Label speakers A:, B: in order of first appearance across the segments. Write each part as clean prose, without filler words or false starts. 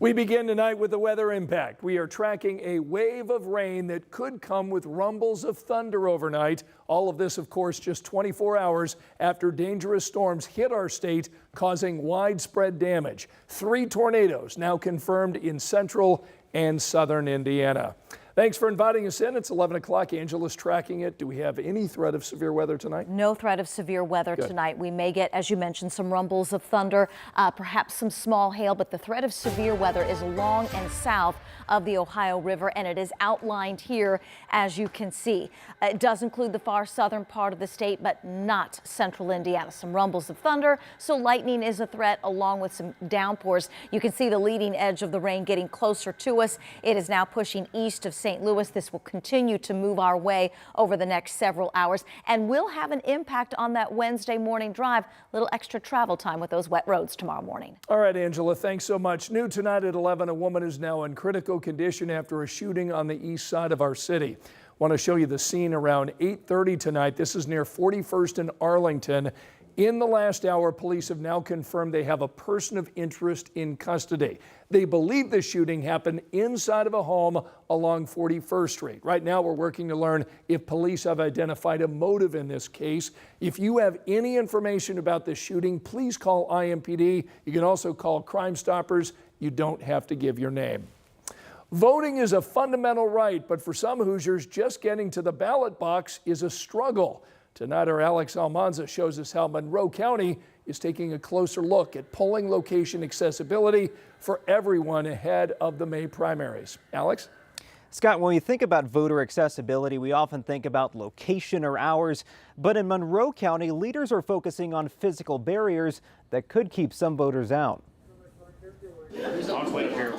A: We begin tonight with the weather impact. We are tracking a wave of rain that could come with rumbles of thunder overnight. All of this, of course, just 24 hours after dangerous storms hit our state, causing widespread damage. 3 tornadoes now confirmed in central and southern Indiana. Thanks for inviting us in. It's 11 o'clock. Angela's tracking it. Do we have any threat of severe weather tonight?
B: No threat of severe weather tonight. We may get, as you mentioned, some rumbles of thunder, perhaps some small hail, but the threat of severe weather is along and south of the Ohio River, and it is outlined here, as you can see. It does include the far southern part of the state, but not central Indiana. Some rumbles of thunder, so lightning is a threat along with some downpours. You can see the leading edge of the rain getting closer to us. It is now pushing east of St. Louis. This will continue to move our way over the next several hours and will have an impact on that Wednesday morning drive. A little extra travel time with those wet roads tomorrow morning. All
A: right, Angela, thanks so much. New tonight at 11, a woman is now in critical condition after a shooting on the east side of our city. Want to show you the scene around 8:30 tonight. This is near 41st and Arlington. In the last hour, police have now confirmed they have a person of interest in custody. They believe the shooting happened inside of a home along 41st Street. Right now, we're working to learn if police have identified a motive in this case. If you have any information about the shooting, please call IMPD. You can also call Crime Stoppers. You don't have to give your name. Voting is a fundamental right, but for some Hoosiers, just getting to the ballot box is a struggle. Tonight, our Alex Almanza shows us how Monroe County is taking a closer look at polling location accessibility for everyone ahead of the May primaries. Alex?
C: Scott, when we think about voter accessibility, we often think about location or hours, but in Monroe County, leaders are focusing on physical barriers that could keep some voters out.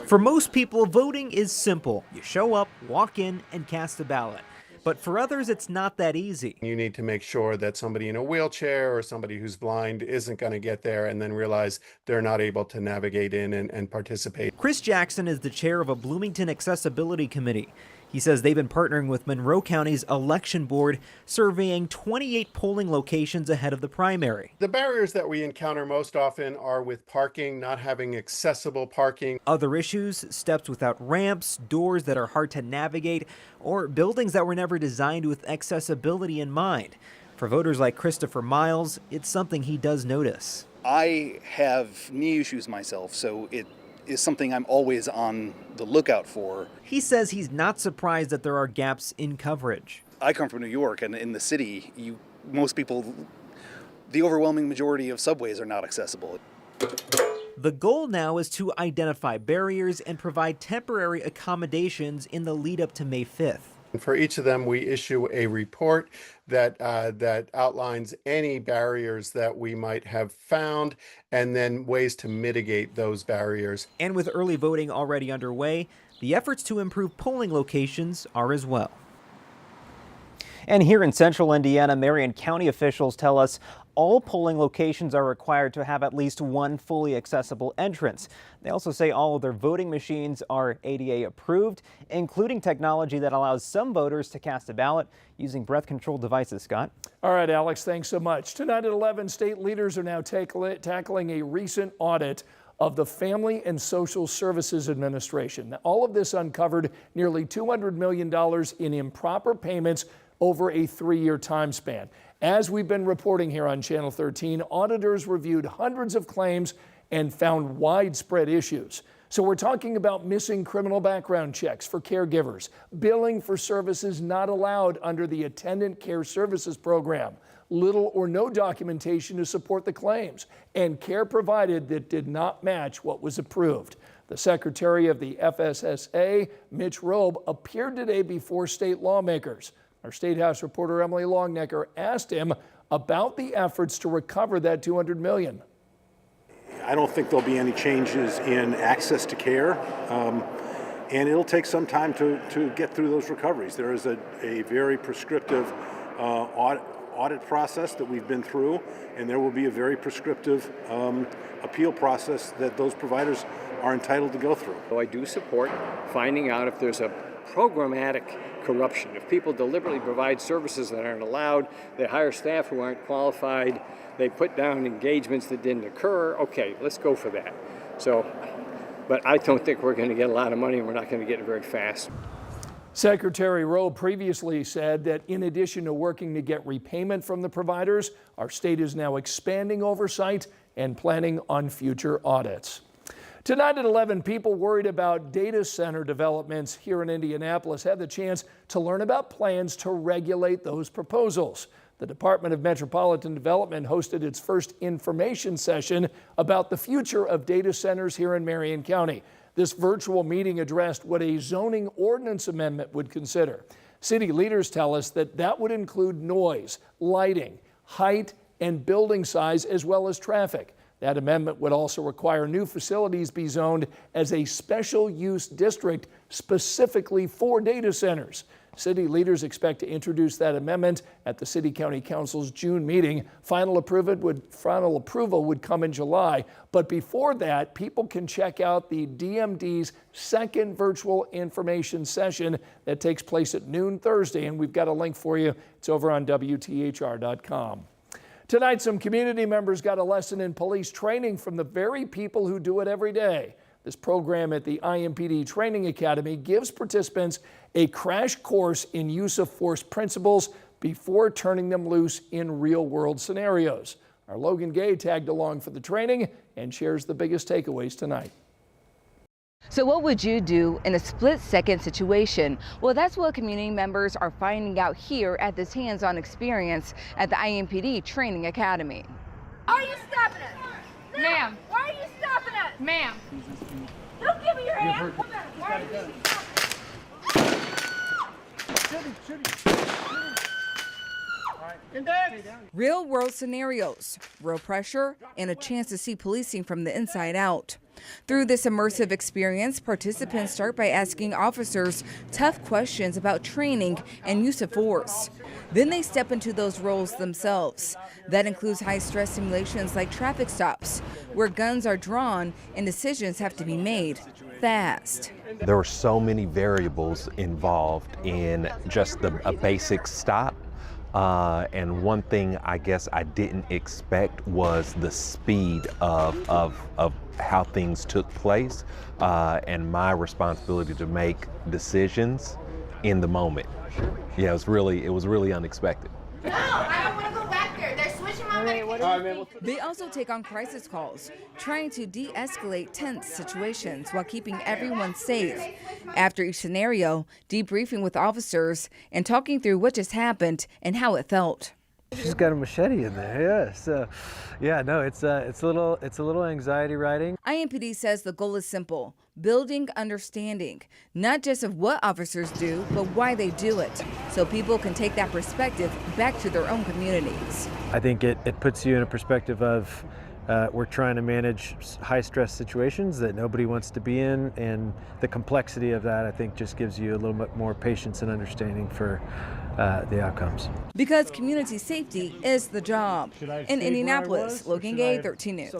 C: For most people, voting is simple. You show up, walk in, and cast a ballot. But for others, it's not that easy.
D: You need to make sure that somebody in a wheelchair or somebody who's blind isn't going to get there and then realize they're not able to navigate in and participate.
C: Chris Jackson is the chair of a Bloomington Accessibility Committee. He says they've been partnering with Monroe County's election board, surveying 28 polling locations ahead of the primary.
D: The barriers that we encounter most often are with parking, not having accessible parking.
C: Other issues, steps without ramps, doors that are hard to navigate, or buildings that were never designed with accessibility in mind. For voters like Christopher Miles, it's something he does notice.
E: I have knee issues myself, so it is something I'm always on the lookout for.
C: He says he's not surprised that there are gaps in coverage.
E: I come from New York, and in the city, most people, the overwhelming majority of subways are not accessible.
C: The goal now is to identify barriers and provide temporary accommodations in the lead up to May 5th.
D: For each of them, we issue a report that outlines any barriers that we might have found and then ways to mitigate those barriers.
C: And with early voting already underway, the efforts to improve polling locations are as well. And here in central Indiana, Marion County officials tell us all polling locations are required to have at least one fully accessible entrance. They also say all of their voting machines are ADA approved, including technology that allows some voters to cast a ballot using breath-controlled devices. Scott?
A: All right, Alex, thanks so much. Tonight at 11, state leaders are now tackling a recent audit of the Family and Social Services Administration. Now, all of this uncovered nearly $200 million in improper payments over a 3-year time span. As we've been reporting here on Channel 13, auditors reviewed hundreds of claims and found widespread issues. So we're talking about missing criminal background checks for caregivers, billing for services not allowed under the Attendant Care Services Program, little or no documentation to support the claims, and care provided that did not match what was approved. The Secretary of the FSSA, Mitch Robe, appeared today before state lawmakers. Our State House reporter Emily Longnecker asked him about the efforts to recover that $200 million.
F: I don't think there'll be any changes in access to care, and it'll take some time to get through those recoveries. There is a very prescriptive audit process that we've been through, and there will be a very prescriptive appeal process that those providers are entitled to go through.
G: So I do support finding out if there's a programmatic corruption. If people deliberately provide services that aren't allowed, they hire staff who aren't qualified, they put down engagements that didn't occur, okay, let's go for that. So but I don't think we're going to get a lot of money, and we're not going to get it very fast.
A: Secretary Rowe previously said that in addition to working to get repayment from the providers, our state is now expanding oversight and planning on future audits. Tonight at 11, people worried about data center developments here in Indianapolis had the chance to learn about plans to regulate those proposals. The Department of Metropolitan Development hosted its first information session about the future of data centers here in Marion County. This virtual meeting addressed what a zoning ordinance amendment would consider. City leaders tell us that that would include noise, lighting, height, and building size, as well as traffic. That amendment would also require new facilities be zoned as a special use district specifically for data centers. City leaders expect to introduce that amendment at the City County Council's June meeting. Final approval would come in July. But before that, people can check out the DMD's second virtual information session that takes place at noon Thursday. And we've got a link for you. It's over on WTHR.com. Tonight, some community members got a lesson in police training from the very people who do it every day. This program at the IMPD Training Academy gives participants a crash course in use of force principles before turning them loose in real-world scenarios. Our Logan Gay tagged along for the training and shares the biggest takeaways tonight.
H: So what would you do in a split-second situation? Well, that's what community members are finding out here at this hands-on experience at the IMPD Training Academy.
I: Are you stopping us? No. Ma'am. Why are you stopping us? Ma'am. Don't give me your hand. Why are you
H: Real world scenarios, real pressure, and a chance to see policing from the inside out. Through this immersive experience, participants start by asking officers tough questions about training and use of force. Then they step into those roles themselves. That includes high-stress simulations like traffic stops, where guns are drawn and decisions have to be made fast.
J: There were so many variables involved in just a basic stop. And one thing I guess I didn't expect was the speed of how things took place and my responsibility to make decisions in the moment. Yeah, it was really unexpected.
I: No, I don't want to go back there. They're switching my medication.
H: They also take on crisis calls, trying to de-escalate tense situations while keeping everyone safe. After each scenario, debriefing with officers and talking through what just happened and how it felt.
K: She's got a machete in there, yeah. So, yeah, no, it's a little anxiety riding.
H: IMPD says the goal is simple: building understanding, not just of what officers do, but why they do it, so people can take that perspective back to their own communities.
K: I think it puts you in a perspective of we're trying to manage high-stress situations that nobody wants to be in, and the complexity of that, I think, just gives you a little bit more patience and understanding for the outcomes.
H: Because community safety is the job. In Indianapolis, Logan Gay, 13 News.